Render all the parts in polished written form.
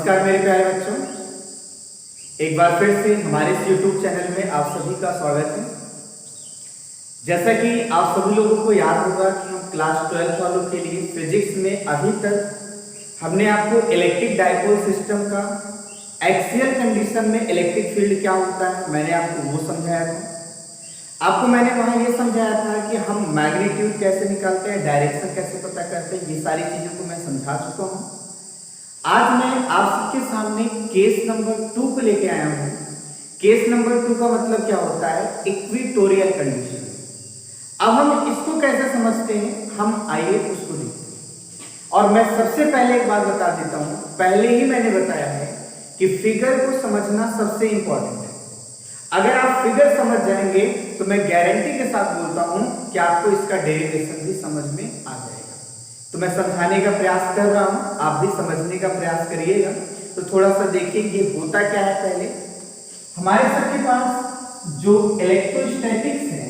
नमस्कार मेरे प्यारे बच्चों, एक बार फिर से हमारे इस YouTube चैनल में आप सभी का स्वागत है। जैसा कि आप सभी लोगों को याद होगा कि हम क्लास 12 वालों के लिए फिजिक्स में अभी तक हमने आपको इलेक्ट्रिक डाइपोल सिस्टम का एक्सियल कंडीशन में इलेक्ट्रिक फील्ड क्या होता है मैंने आपको वो समझाया था। आपको मैंने वहाँ ये समझाया था कि हम मैग्नीट्यूड कैसे निकालते हैं, डायरेक्शन कैसे पता करते हैं, ये सारी चीज़ों को मैं समझा चुका हूँ। आज मैं आप सबके सामने केस नंबर 2 को लेके आया हूँ। केस नंबर 2 का मतलब क्या होता है? Equatorial condition. अब हम इसको कैसे समझते हैं, हम आइए उसको देखते हैं। और मैं सबसे पहले एक बात बता देता हूँ, पहले ही मैंने बताया है कि फिगर को समझना सबसे इंपॉर्टेंट है। अगर आप फिगर समझ जाएंगे तो मैं गारंटी के साथ बोलता हूं कि आपको इसका डेरिवेशन भी समझ में आ जाएगा। तो मैं समझाने का प्रयास कर रहा हूं, आप भी समझने का प्रयास करिएगा। तो थोड़ा सा देखिए ये होता क्या है। पहले हमारे सबके पास जो इलेक्ट्रोस्टैटिक्स है,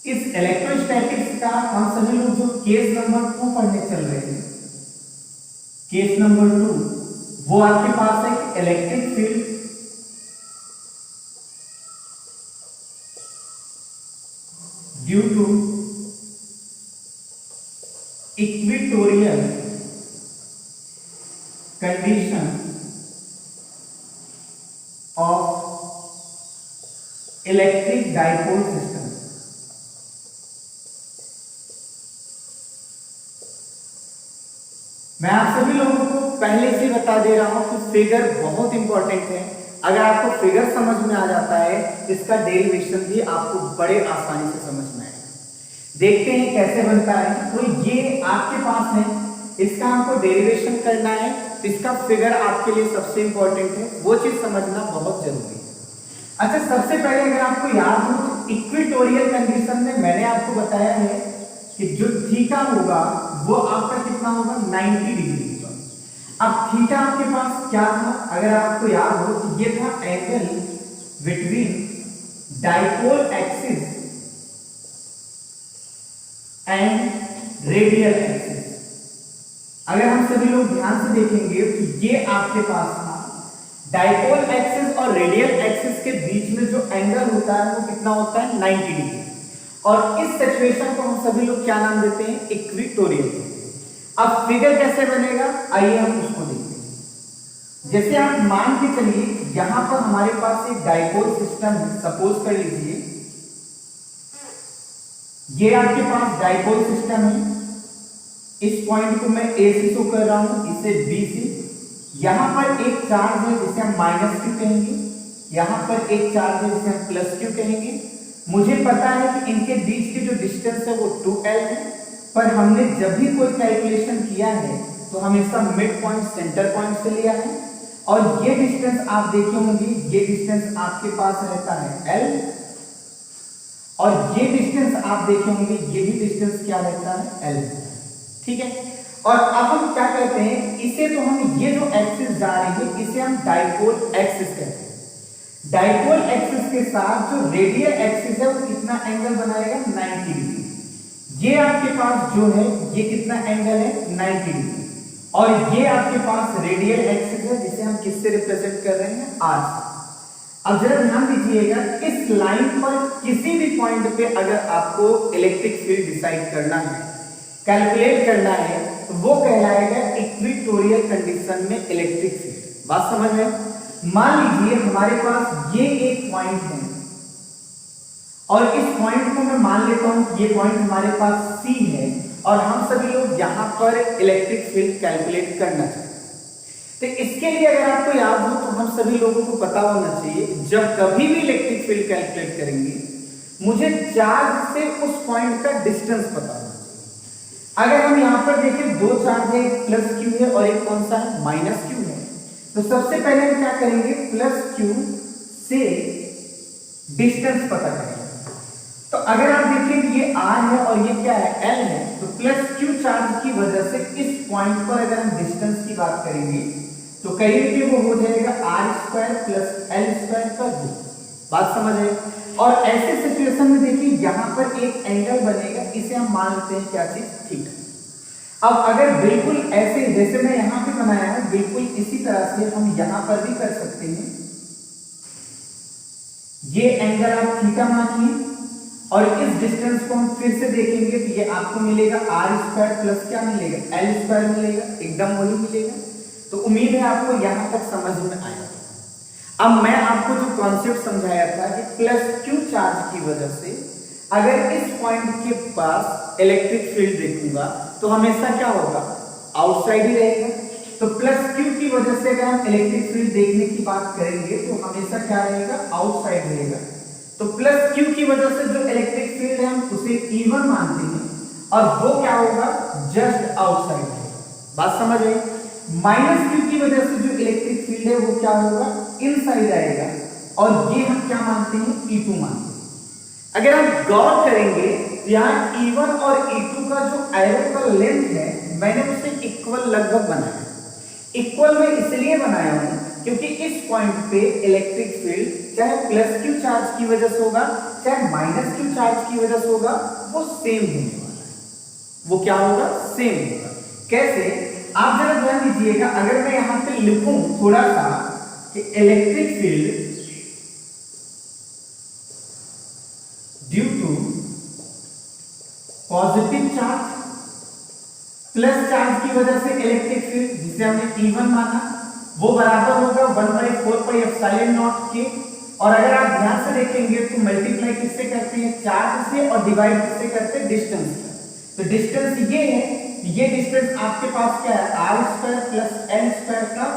इस इलेक्ट्रोस्टैटिक्स का हम सभी लोग जो केस नंबर 2 पढ़ने चल रहे हैं, केस नंबर 2, वो आपके पास है electric field due to equatorial condition of electric dipole system. मैं आप सभी लोगों को पहले से बता दे रहा हूं कि फिगर बहुत इंपॉर्टेंट है। अगर आपको फिगर समझ में आ जाता है, इसका डेरिवेशन भी आपको बड़े आसानी से समझ में आएगा। देखते हैं कैसे बनता है। तो ये आपके पास है, इसका हमको डेरिवेशन करना है, इसका फिगर आपके लिए सबसे इंपॉर्टेंट है, वो चीज समझना बहुत जरूरी है। अच्छा, सबसे पहले अगर आपको याद हो तो इक्वेटोरियल कंडीशन में मैंने आपको बताया है कि जो थीटा होगा वो आपका कितना होगा, 90 डिग्री होगा। अब थीटा आपके पास क्या था, अगर आपको याद हो तो ये था angle between dipole axis and radial axis. अगर हम सभी लोग ध्यान से देखेंगे तो ये आपके पास था डाइपोल एक्सिस और रेडियल एक्सिस के बीच में जो एंगल होता है वो कितना होता है, 90 डिग्री। और इस सिचुएशन को हम सभी लोग क्या नाम देते हैं, इक्वेटोरियल। अब फिगर कैसे बनेगा, आइए हम उसको देखते हैं। जैसे आप मान के चलिए यहां पर हमारे पास एक डाइपोल सिस्टम है, सपोज कर लीजिए ये आपके पास डाइपोल सिस्टम है। इस पॉइंट को मैं ए से शो कर रहा हूं, इसे बी से। यहां पर एक चार्ज है जिसे हम -q कहेंगे, यहां पर एक चार्ज है जिसे हम +q कहेंगे। मुझे पता है कि इनके बीच की जो डिस्टेंस है वो 2l है, पर हमने जब भी कोई कैलकुलेशन किया है तो हमेशा मिड पॉइंट, सेंटर पॉइंट से लिया है। और ये डिस्टेंस आप देखे होंगे, ये डिस्टेंस आपके पास रहता है l, और ये डिस्टेंस आप देखे होंगे, ये भी डिस्टेंस क्या रहता है, l। ठीक है। और अब हम क्या करते हैं, इसे तो हम ये जो एक्सिस जा रही है इसे हम डाइपोल एक्सिस कहते हैं। डाइपोल एक्सिस के साथ जो रेडियल एक्सिस है वो कितना एंगल बनाएगा, 90 डिग्री। ये आपके पास जो है ये कितना एंगल है, 90 डिग्री। और ये आपके पास रेडियल एक्सिस है जिसे हम किससे रिप्रेजेंट कर रहे हैं, r से। अब जरा ध्यान दीजिएगा, इस लाइन पर किसी भी पॉइंट पे अगर आपको इलेक्ट्रिक फील्ड डिसाइड करना है, कैलकुलेट करना है, तो वो कहलाएगा इक्वेटोरियल कंडीशन में इलेक्ट्रिक फील्ड। बात समझ में? मान लीजिए हमारे पास ये एक पॉइंट है और इस पॉइंट को मैं मान लेता हूं ये पॉइंट हमारे पास C है और हम सभी लोग यहां पर इलेक्ट्रिक फील्ड कैलकुलेट करना चाहते हैं। तो इसके लिए अगर आपको याद हो तो हम सभी लोगों को पता होना चाहिए, जब कभी भी इलेक्ट्रिक फील्ड कैलकुलेट करेंगे मुझे चार्ज से उस पॉइंट का डिस्टेंस पता होना चाहिए। अगर हम यहां पर देखें दो चार्ज है, एक +q है और एक कौन सा है, -q है। तो सबसे पहले हम क्या करेंगे, +q से डिस्टेंस पता करेंगे। तो अगर आप देखें ये r है और ये क्या है, l है, तो +q चार्ज की वजह से इस पॉइंट पर अगर हम डिस्टेंस की बात करेंगे तो कहेंगे वो हो जाएगा r² + l² का 2। बात समझ है? और ऐसे सिचुएशन में देखिए यहां पर एक एंगल बनेगा, इसे हम मान लेते हैं क्या चीज, थीटा। अब अगर बिल्कुल ऐसे जैसे मैं यहां पे बनाया है, बिल्कुल इसी तरह से हम यहां पर भी कर सकते हैं। ये एंगल आप थीटा मानिए और इस डिस्टेंस को हम फिर से देखेंगे तो ये आपको मिलेगा आर स्क्वायर प्लस क्या मिलेगा, एल स्क्वायर मिलेगा, एकदम वही मिलेगा। तो उम्मीद है आपको यहां तक समझ में आया। अब मैं आपको जो कॉन्सेप्ट समझाया था कि प्लस क्यू चार्ज की वजह से अगर इस पॉइंट के पास इलेक्ट्रिक फील्ड देखूंगा तो हमेशा क्या होगा, आउटसाइड ही रहेगा। तो प्लस क्यू की वजह से अगर हम इलेक्ट्रिक फील्ड देखने की बात करेंगे तो हमेशा क्या रहेगा, आउटसाइड रहेगा। तो प्लस क्यू की वजह से जो इलेक्ट्रिक फील्ड है हम उसे E1 मानते हैं और वो क्या होगा, जस्ट आउटसाइड रहेगा। बात समझ आई। माइनस क्यू की वजह से जो इलेक्ट्रिक फील्ड है वो क्या होगा, इनसाइड आएगा और ये हम क्या मानते हैं, E2 मानते हैं। अगर हम गौर करेंगे तो यहाँ E1 और E2 का जो एरो का लेंथ है मैंने उसे इक्वल लगभग बनाया। इक्वल में इसलिए बनाया हूं क्योंकि इस पॉइंट पे इलेक्ट्रिक फील्ड चाहे प्लस क्यू चार्ज की वजह से होगा चाहे माइनस क्यू चार्ज की वजह से होगा, वो सेम होने वाला है। वो क्या होगा, सेम होगा। कैसे, आप जरा ध्यान दीजिएगा। अगर मैं यहां पे लिखूं थोड़ा सा कि electric field due to positive charge plus charge की वजह से इलेक्ट्रिक फील्ड जिसे हमने E1 माना वो बराबर होगा 1/4 पाई एप्सिलॉन नॉट के। और अगर आप ध्यान से देखेंगे तो मल्टीप्लाई किससे करते हैं, चार्ज से, और डिवाइड किससे करते हैं, डिस्टेंस से। तो डिस्टेंस ये है, ये डिस्टेंस आपके पास क्या है, R square plus L square का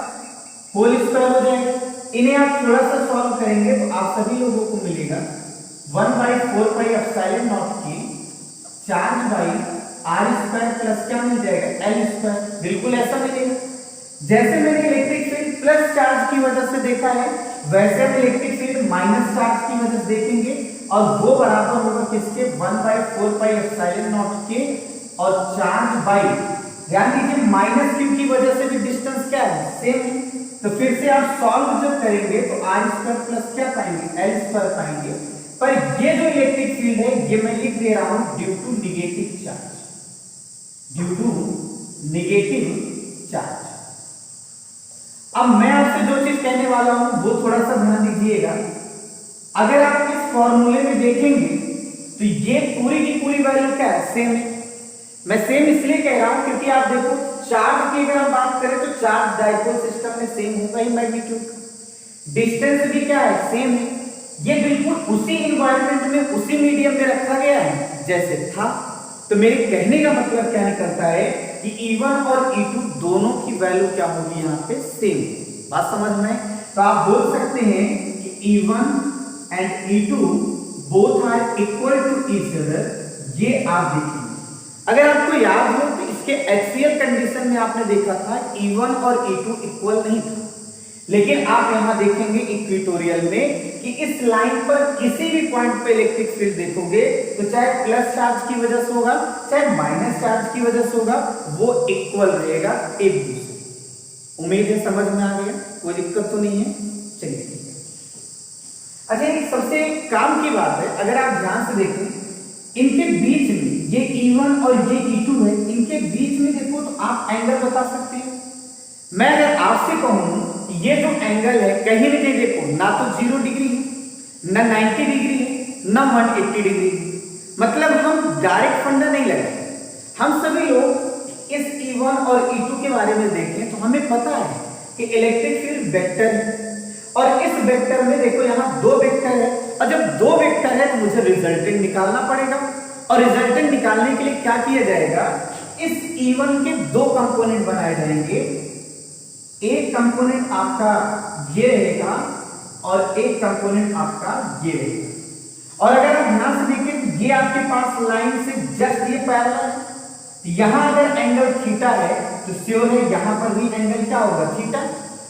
होल स्क्वायर हो जाएगा। इन्हें आप थोड़ा सा सॉल्व करेंगे तो आप सभी लोगों को मिलेगा 1/4 पाई एप्सिलॉन नॉट के charge by R square plus क्या मिल जाएगा, एल स्क्वायर। बिल्कुल ऐसा मिलेगा। जैसे मैंने इलेक्ट्रिक फील्ड प्लस चार्ज की वजह से देखा है वैसे हम इलेक्ट्रिक फील्ड माइनस चार्ज की वजह से देखेंगे और वो बराबर होगा किसके, 1/4 पाई एप्सिलॉन नॉट के और चार्ज बाई, ध्यान दीजिए माइनस क्यू की वजह से भी डिस्टेंस क्या है, सेम है। तो फिर से आप सॉल्व जब करेंगे तो आर स्क्वायर प्लस क्या पाएंगे, एल स्क्वायर पाएंगे। पर ये जो इलेक्ट्रिक फील्ड है ये मैं लिख दे रहा हूं due to negative charge, due to negative charge. अब मैं आपसे जो चीज कहने वाला हूं वो थोड़ा सा ध्यान दीजिएगा। अगर आप इस फॉर्मूले में देखेंगे तो ये पूरी की पूरी वैल्यू क्या है, सेम है। मैं सेम इसलिए कह रहा हूं क्योंकि आप देखो चार्ज की अगर हम बात करें तो चार्ज डाइपोल सिस्टम में सेम होगा ही मैग्नीट्यूड का, डिस्टेंस भी क्या है, सेम है। ये बिल्कुल उसी एनवायरनमेंट में उसी मीडियम में रखा गया है जैसे था। तो मेरे कहने का मतलब क्या निकलता है कि E1 और E2 दोनों की वैल्यू क्या होगी, यहाँ पे सेम। बात समझ में। तो आप बोल सकते हैं कि E1 and E2 both are equal to each other. ये आप देखेंगे, अगर आपको याद हो तो इसके एक्सियल कंडीशन में आपने देखा था E1 और E2 इक्वल नहीं था, लेकिन आप यहां देखेंगे इक्वेटोरियल में कि इस लाइन पर किसी भी पॉइंट पे इलेक्ट्रिक फील्ड देखोगे तो चाहे प्लस चार्ज की वजह से होगा चाहे माइनस चार्ज की वजह से होगा, वो इक्वल रहेगा एक दूसरे। उम्मीद है समझ में आ गया, कोई दिक्कत तो नहीं है। चलिए ठीक है। अच्छा, एक सबसे काम की बात है, अगर आप ध्यान से देखें इनके बीच में ये E1 और ये E2 है, इनके बीच में देखो तो आप एंगल बता सकते हैं। मैं अगर आपसे कहूं ये जो एंगल है कहीं भी नहीं देखो, ना तो 0 डिग्री है, ना 90 डिग्री है, ना 180 डिग्री है। मतलब हम डायरेक्ट फंडा नहीं लगाए। हम सभी लोग इस E1 और E2 के बारे में देखें तो हमें पता है कि इलेक्ट्रिक फील्ड वेक्टर है और इस वेक्टर में देखो यहाँ दो वेक्टर है और जब दो वेक्टर है तो मुझे रिजल्टेंट निकालना पड़ेगा। और रिजल्टेंट निकालने के लिए क्या किया जाएगा, इस E1 के दो कंपोनेंट बनाए जाएंगे। एक कंपोनेंट आपका ये रहेगा और एक कंपोनेंट आपका ये रहेगा। और अगर आप ध्यान से देखें तो ये आपके पास लाइन से जस्ट ये पैरेलल है। यहां अगर एंगल थीटा है तो श्योर है यहां पर भी एंगल क्या होगा, थीटा।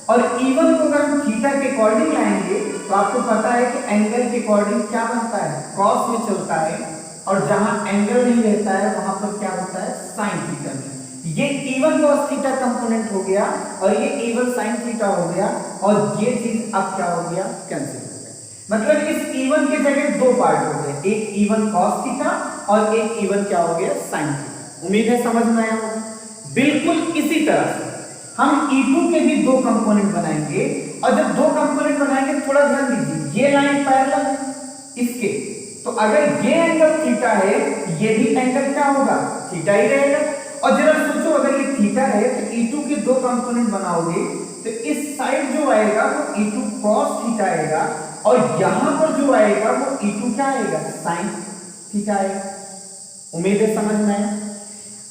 और E1 को अगर हम थीटा के अकॉर्डिंग लाएंगे तो आपको पता है कि एंगल के अकॉर्डिंग क्या बनता है, कॉस में चलता है। और जहां एंगल नहीं रहता है वहां पर क्या होता है, साइन थीटा में। ये E1 cos थीटा कंपोनेंट हो गया और ये E1 sin थीटा हो गया और ये चीज अब क्या हो गया, कैंसिल हो गया। मतलब इस E1 के जगह दो पार्ट हो गए, एक E1 cos थीटा और एक E1 क्या हो गया, sin थीटा। उम्मीद है समझ में आया होगा। बिल्कुल इसी तरह से हम E2 के भी दो कंपोनेंट बनाएंगे, और जब दो कंपोनेंट बनाएंगे थोड़ा ध्यान दीजिए, ये लाइन पैरेलल है इसके, तो अगर ये एंगल थीटा है, ये भी एंगल क्या होगा, थीटा ही रहेगा। और जरा सोचो, अगर ये थीटा है तो E2 के दो कंपोनेंट बनाओगे तो इस साइड जो आएगा वो E2 cos थीटा आएगा, और यहां पर जो आएगा वो E2 क्या आएगा, sin थीटा आएगा। उम्मीद है समझ में आया।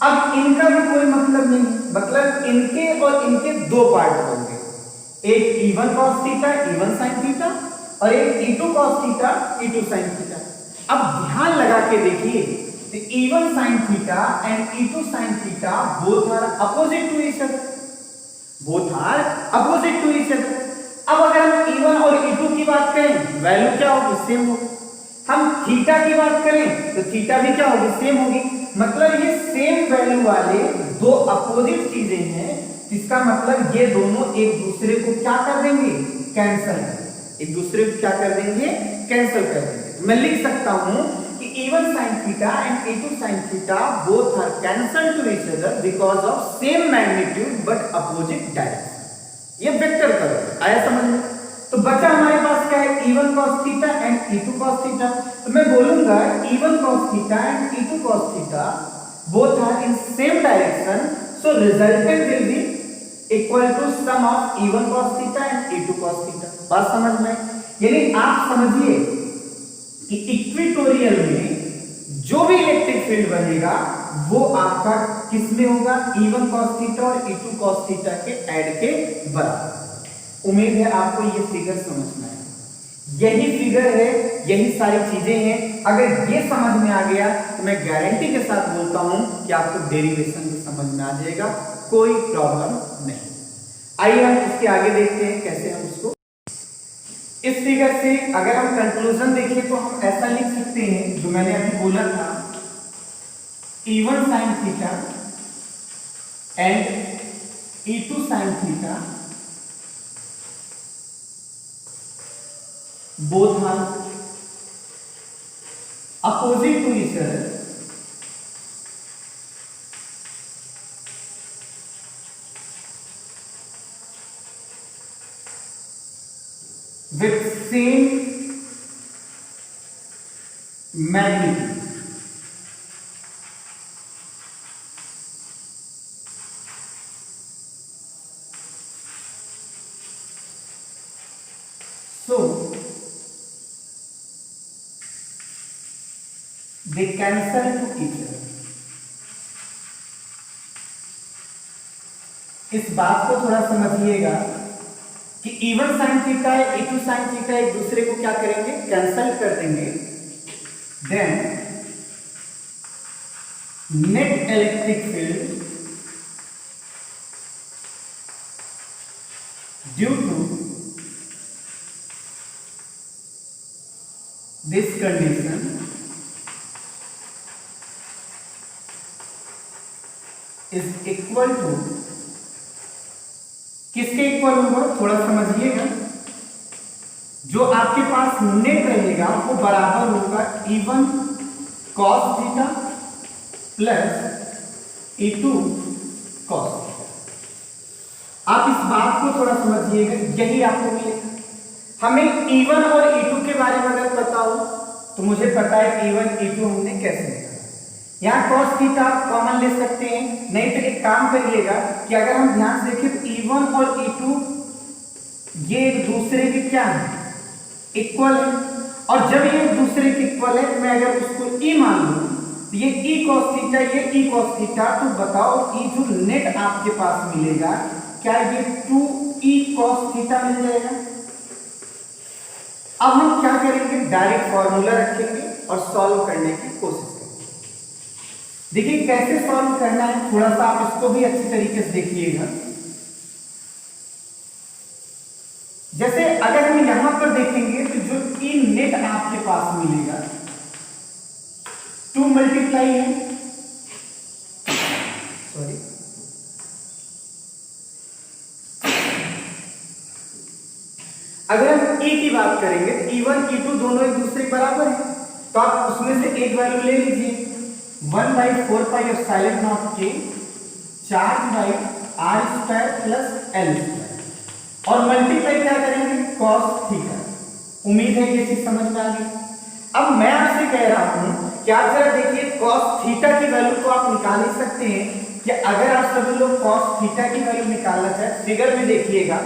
अब इनका भी कोई मतलब नहीं, मतलब इनके और इनके दो पार्ट बन गए, एक E1 cos theta E1 sin theta, और एक E2 cos theta E2 sin theta. अब ध्यान लगा के देखिए, तो E1 sin theta and E2 sin theta both are opposite to each other, both are opposite to each other. अब अगर हम E1 और E2 की बात करें, वैल्यू क्या होगी, सेम होगी। हम थीटा की बात करें तो थीटा भी क्या होगी, सेम होगी। मतलब ये सेम वैल्यू वाले दो अपोजिट चीजें हैं, इसका मतलब ये दोनों एक दूसरे को क्या कर देंगे, कैंसिल, एक दूसरे को क्या कर देंगे, कैंसिल कर देंगे। मैं लिख सकता हूं कि E1 sin theta and E2 sin theta both are cancel to each other because of same magnitude but opposite direction. ये वेक्टर करो, आया समझ में। तो बचा हमारे पास क्या है, E1 cos theta and E2 cos theta. तो मैं बोलूंगा E1 cos theta and E2 cos theta both are in same direction, so resultant will be equal to sum of E1 cos theta and E2 cos theta. बात समझ में। यानी आप समझिए कि इक्वेटोरियल में जो भी इलेक्ट्रिक फील्ड बनेगा वो आपका किस में होगा, E1 cos थीटा और E2 cos थीटा के ऐड के बराबर। उम्मीद है आपको ये फिगर समझ में आया। यही फिगर है, यही सारी चीजें हैं। अगर ये समझ में आ गया तो मैं गारंटी के साथ बोलता हूं कि आपको डेरिवेशन भी समझ में आ जाएगा, कोई प्रॉब्लम नहीं। आइए हम इसके आगे देखते हैं कैसे हम उसको। इस फिगर से अगर हम कंक्लूजन देखें तो हम ऐसा लिख सकते हैं जो मैंने अभी बोला था, E1 sin theta and E2 sin theta both are opposite to each other with same magnitude. So they cancel to each other. इस बात को थोड़ा समझिएगा कि E1 sin theta E2 sin theta एक दूसरे को क्या करेंगे, कैंसल कर देंगे। Then net electric field due to this condition is equal to, किसके इक्वल होगा, थोड़ा समझिएगा। जो आपके पास नेट रहेगा वो बराबर होगा E1 cos theta plus E2 cos theta. आप इस बात को थोड़ा समझिएगा, यही आपको मिलेगा। हमें E1 और E2 के बारे में अगर पता हो तो मुझे पता है E1 E2 हमने कैसे निकाला। यहाँ cos थीटा आप कॉमन ले सकते हैं, नहीं तो एक काम करिएगा कि अगर हम ध्यान से देखें तो E1 और E2 ये एक दूसरे के क्या है, इक्वल है। और जब ये एक दूसरे के इक्वल है, मैं अगर उसको E मान लूं तो ये E cos थीटा, ये E cos थीटा, तो बताओ ये जो नेट आपके पास मिलेगा क्या ये 2E cos थीटा मिल जाएगा। अब हम क्या करेंगे, डायरेक्ट फॉर्मूला रखेंगे और सॉल्व करने की कोशिश करेंगे। देखिए कैसे सॉल्व करना है, थोड़ा सा आप इसको भी अच्छी तरीके से देखिएगा। जैसे अगर हम यहां पर देखेंगे तो जो ई नेट आपके पास मिलेगा 2 मल्टीप्लाई है, सॉरी अगर हम ई की बात करेंगे तो E1 E2 दोनों एक दूसरे के बराबर है, तो आप उसमें से एक वैल्यू ले लीजिए 1/4 पाई एप्सिलॉन नॉट के charge by R square plus L square और मल्टीप्लाई क्या करेंगे कॉस थीटा। उम्मीद है ये चीज समझ में आ गई। अब मैं आपसे कह रहा हूं कि आप जरा देखिए कॉस थीटा की वैल्यू तो आप निकाल ही सकते हैं कि अगर आप सभी लोग कॉस थीटा की वैल्यू निकालना चाहे फिगर में देखिएगा,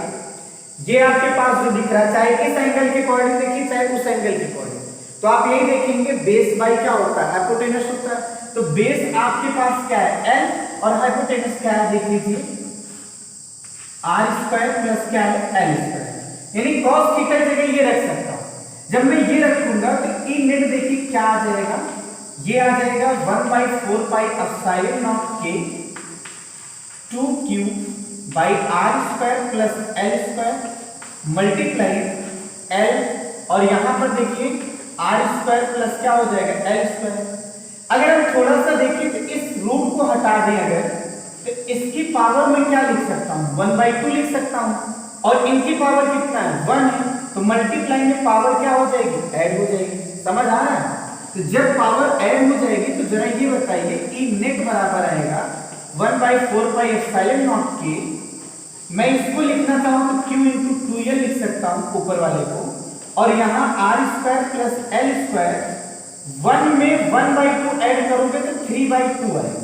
ये आपके पास जो दिख रहा है चाहे इस एंगल के अकॉर्डिंग देखिए चाहे उस एंगल के अकॉर्डिंग, तो आप यही देखेंगे बेस बाई क्या होता है हाइपोटेनस होता है। तो बेस आपके पास क्या है एल और हाइपोटेनस क्या है देख लीजिए आर स्क्वायर प्लस क्या है एल स्क्वायर, यानी कॉस थीटा की जगह ये रख सकता हूं। जब मैं ये रखूंगा तो ई नेट देखिए क्या आ जाएगा, ये आ जाएगा 1/4 पाई एप्सिलॉन नॉट के 2q by R square plus L square multiply L और यहां पर देखिए आर स्क्वायर प्लस क्या हो जाएगा एल स्क्वायर। अगर हम थोड़ा सा देखें तो इस रूट को हटा दें अगर तो इसकी पावर में क्या लिख सकता हूं 1/2 लिख सकता हूं और इनकी पावर कितना है 1 है, तो मल्टीप्लाई में पावर क्या हो जाएगी ऐड हो जाएगी। समझ आ रहा है? तो जब पावर ऐड हो जाएगी तो जरा ये बताइए ई नेट बराबर आएगा 1/4 पाई एप्सिलॉन नॉट के, मैं इसको लिखना चाहूं तो q इंटू 2l लिख सकता हूं ऊपर वाले को और यहां R square plus L square 1 में 1/2 ऐड करोगे तो 3/2 आएगा।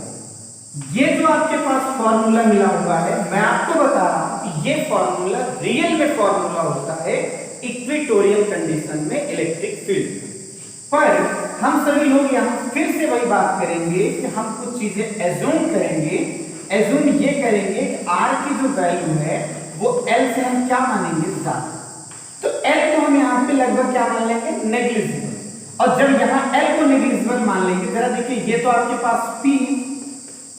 ये जो आपके पास फॉर्मूला मिला हुआ है मैं आपको बता रहा हूं कि ये फॉर्मूला रियल में फॉर्मूला होता है इक्वेटोरियल कंडीशन में इलेक्ट्रिक फील्ड। पर हम सभी लोग यहां फिर से वही बात करेंगे कि हम कुछ चीजें एज्यूम करेंगे। एज्यूम ये करेंगे कि आर की जो वैल्यू है वो एल से हम क्या मानेंगे ज्यादा, तो एल को हम यहाँ पे लगभग क्या मान लेंगे नेग्लिजिबल, और जब यहाँ एल को नेग्लिजिबल मान लेंगे जरा देखिए ये तो आपके पास पी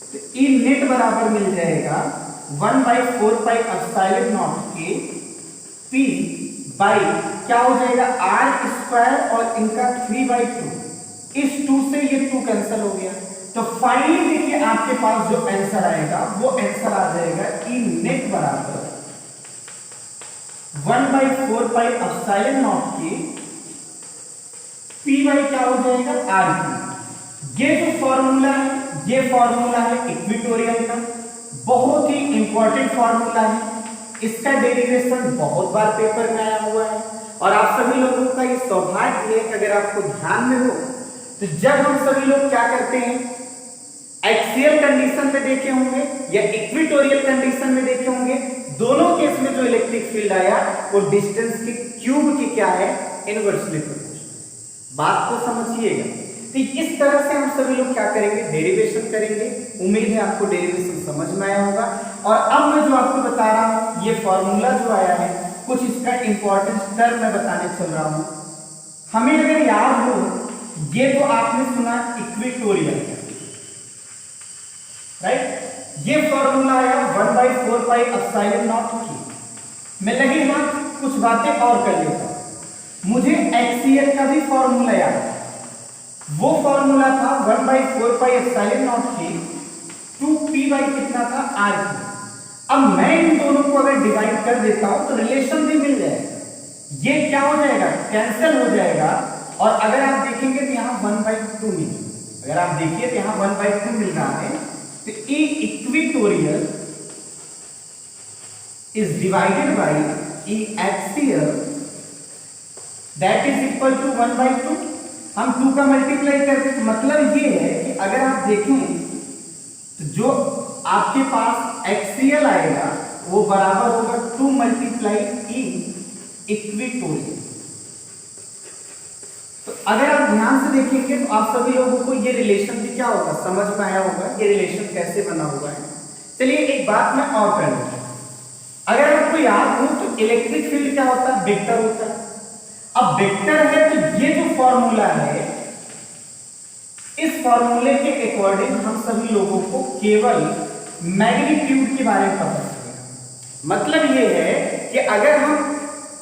तो ई नेट बराबर मिल जाएगा 1/4 पाई एप्सिलॉन नॉट के पी बाई क्या हो जाएगा आर स्क्वायर और इनका 3/2, इस 2 से ये 2 कैंसिल हो गया। तो फाइनली देखिए आपके पास जो आंसर आएगा वो आंसर आ जाएगा ई नेट बराबर 1/4 पाई एप्सिलॉन नॉट के पी बाई क्या हो जाएगा आर की। ये जो फॉर्मूला है ये फॉर्मूला है इक्वेटोरियल का, बहुत ही इंपॉर्टेंट फॉर्मूला है। इसका डेरिवेशन बहुत बार पेपर में आया हुआ है और आप सभी लोगों का ये सौभाग्य है कि अगर आपको ध्यान में हो तो जब हम सभी लोग क्या करते हैं एक्सियल कंडीशन में देखे होंगे या इक्वेटोरियल कंडीशन में देखे होंगे, दोनों केस में जो इलेक्ट्रिक फील्ड आया वो डिस्टेंस के क्यूब की क्या है इनवर्सली प्रोपोर्शनल। बात को समझिएगा। तो इस तरह से हम सभी लोग क्या करेंगे डेरिवेशन करेंगे। उम्मीद है आपको डेरिवेशन समझ में आया होगा। और अब मैं जो आपको बता रहा हूं ये फॉर्मूला जो आया है कुछ इसका इंपॉर्टेंस टर्म मैं बताने चल रहा हूं। हमें अगर याद हो ये तो आपने सुना इक्वेटोरियल, राइट। ये फॉर्मूला आया 1/4 पाई एप्सिलॉन नॉट के। मैं लगे हाथ कुछ बातें और कर लेता हूं। मुझे एक्सियल का भी फॉर्मूला याद है, वो फॉर्मूला था 1/4 पाई एप्सिलॉन नॉट के 2p बाई कितना था r की। अब मैं इन दोनों को अगर डिवाइड कर देता हूं तो रिलेशन भी मिल जाएगा, ये क्या हो जाएगा कैंसिल हो जाएगा और अगर आप देखेंगे तो यहां 1/2 मिलेगा। अगर आप देखिए तो यहां 1/2 मिल रहा है तो a equatorial is divided by a axial that is equal to 1/2। हम 2 का मल्टीप्लाई करते तो मतलब ये है कि अगर आप देखें तो जो आपके पास एक्सियल आएगा वो बराबर होगा 2 मल्टीप्लाई ई इक्वेटोरियल। तो अगर आप ध्यान से देखेंगे तो आप सभी लोगों को ये रिलेशन भी क्या होगा समझ में आया होगा, ये रिलेशन कैसे बना हुआ है। चलिए एक बात मैं और कर लेता हूं। अगर आपको याद हो तो इलेक्ट्रिक फील्ड क्या होता है वेक्टर होता है। अब वेक्टर है तो ये जो फॉर्मूला है इस फॉर्मूले के अकॉर्डिंग हम सभी लोगों को केवल मैग्नीट्यूड के बारे में पता चलेगा। मतलब ये है कि अगर हम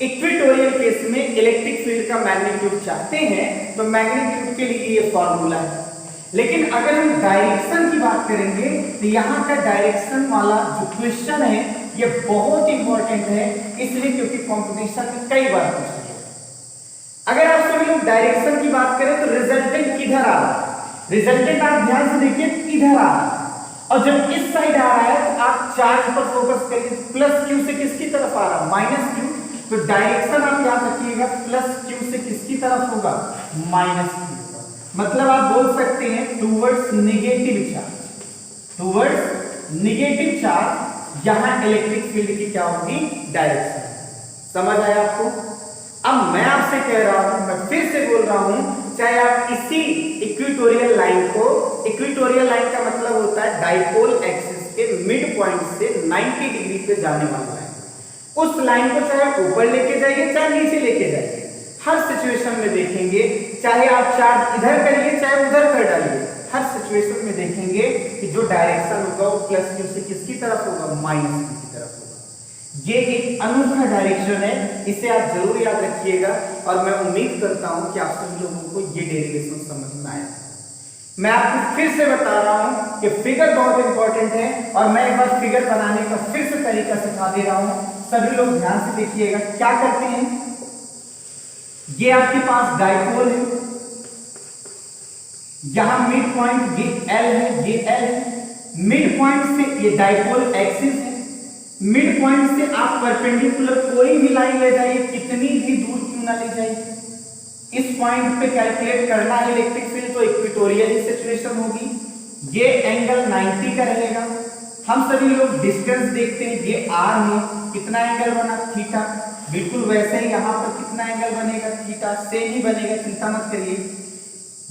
इक्वेटोरियल केस में इलेक्ट्रिक फील्ड का मैग्नीट्यूड चाहते हैं तो मैग्नीट्यूड के लिए ये फॉर्मूला है। लेकिन अगर हम डायरेक्शन की बात करेंगे तो यहाँ का डायरेक्शन वाला जो क्वेश्चन है ये बहुत इंपॉर्टेंट है, इसलिए क्योंकि कॉम्पिटिशन में कई बार पूछा गया। अगर आप सभी लोग डायरेक्शन की बात करें तो रिजल्टेंट किधर आ रहा है, रिजल्टेंट आप ध्यान से देखिए किधर आ रहा है और जब इस साइड आ रहा है तो आप चार्ज पर फोकस करिए, प्लस क्यू से किसकी तरफ आ रहा है, माइनस क्यू, तो डायरेक्शन आप याद रखिएगा प्लस क्यू से किसकी तरफ होगा, माइनस क्यू का। मतलब आप बोल सकते हैं towards negative charge, towards negative charge, यहां इलेक्ट्रिक फील्ड की क्या होगी, डायरेक्शन। समझ आया आपको? अब मैं आपसे कह रहा हूं, मैं फिर से बोल रहा हूं, चाहे आप इसी इक्वेटोरियल लाइन को, इक्वेटोरियल लाइन का मतलब होता है डाइपोल एक्सिस के मिड पॉइंट से 90 डिग्री पे जाने वाला लाइन, उस लाइन को चाहे ऊपर लेके जाइए चाहे नीचे लेके जाइए, हर सिचुएशन में देखेंगे, चाहे आप चार्ज इधर करिए चाहे उधर कर डालिए, हर सिचुएशन में देखेंगे कि जो डायरेक्शन होगा वो प्लस क्यू से किसकी तरफ होगा, माइनस क्यू की तरफ होगा। ये एक अनूठा डायरेक्शन है, इसे आप जरूर याद रखिएगा और मैं उम्मीद करता हूं कि आप सभी लोगों को ये डेरिवेशन समझ में आया। मैं आपको फिर से बता रहा हूं कि फिगर बहुत इंपॉर्टेंट है और मैं एक बार फिगर बनाने का फिर से तरीका सिखा दे रहा हूं, सभी लोग ध्यान से देखिएगा। क्या करते हैं, ये आपके पास डाइपोल है, यहां मिड पॉइंट ये एल है, ये एल है, मिड पॉइंट से ये डाइपोल एक्सिस है, मिड पॉइंट से आप परपेंडिकुलर कोई भी लाइन ले जाइए, कितनी भी दूर क्यों ना ले जाइए, इस पॉइंट पे कैलकुलेट करना है इलेक्ट्रिक फील्ड, तो इक्वेटोरियल सिचुएशन होगी, ये एंगल 90 का रहेगा। हम सभी लोग डिस्टेंस देखते हैं, ये आर में कितना एंगल बना, थीटा, बिल्कुल वैसे ही यहाँ पर कितना एंगल बनेगा, थीटा, सेम ही बनेगा, चिंता मत करिए।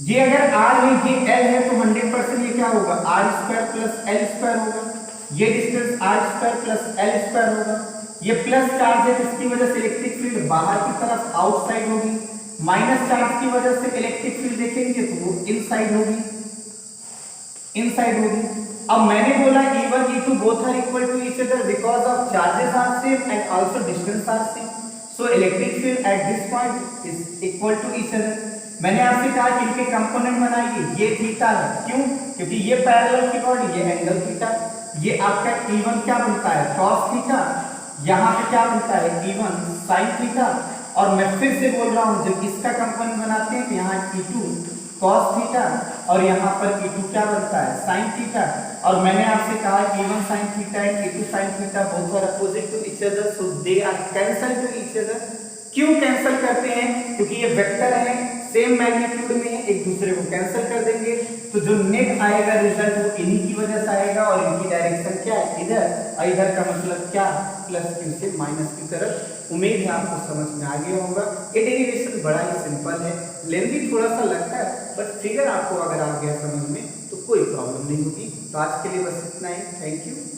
ये अगर आर है, ये एल है, तो 100% ये क्या होगा, R square plus L square होगा, ये distance R square plus L square होगा। ये प्लस चार्ज है, इसकी वजह से इलेक्ट्रिक फील्ड बाहर की तरफ आउटसाइड होगी, माइनस चार्ज की वजह से इलेक्ट्रिक फील्ड देखेंगे तो वो इनसाइड होगी, इनसाइड होगी। अब मैंने बोला E1 E2 both are equal to each other because of charges are same and also distance are same, so electric field at this point is equal to each other। मैंने आपसे कहा कि इनके कंपोनेंट बनाइए, ये थीटा है, क्यों, क्योंकि ये पैरेलल की बॉडी, ये एंगल थीटा, ये आपका E1 क्या बनता है, cos थीटा, यहाँ पे क्या बनता है E1 sin थीटा, और मैं फिर से बोल रहा हूँ जब इसका कंपोनेंट बनाते हैं तो यहाँ E2 cos थीटा और यहाँ पर E2 क्या बनता है, sin थीटा। और मैंने आपसे कहा E1 sin theta and E2 sin theta both are opposite to each other, so they are cancel to each other. क्यों कैंसल करते हैं, क्योंकि ये वेक्टर है, सेम मैग्नीट्यूड में, एक दूसरे को कैंसिल कर देंगे, तो जो नेट आएगा रिजल्ट वो इन्हीं की वजह से आएगा, और इनकी डायरेक्शन क्या है, इधर, और इधर का मतलब क्या, प्लस क्यू से माइनस की तरफ। उम्मीद है आपको समझ में आ गया होगा। ये डेरिवेशन बड़ा ही सिंपल है, लेंथी थोड़ा सा लगता है, बट फिगर आपको अगर आ गया समझ में तो कोई प्रॉब्लम नहीं होगी। तो आज के लिए बस इतना ही, थैंक यू।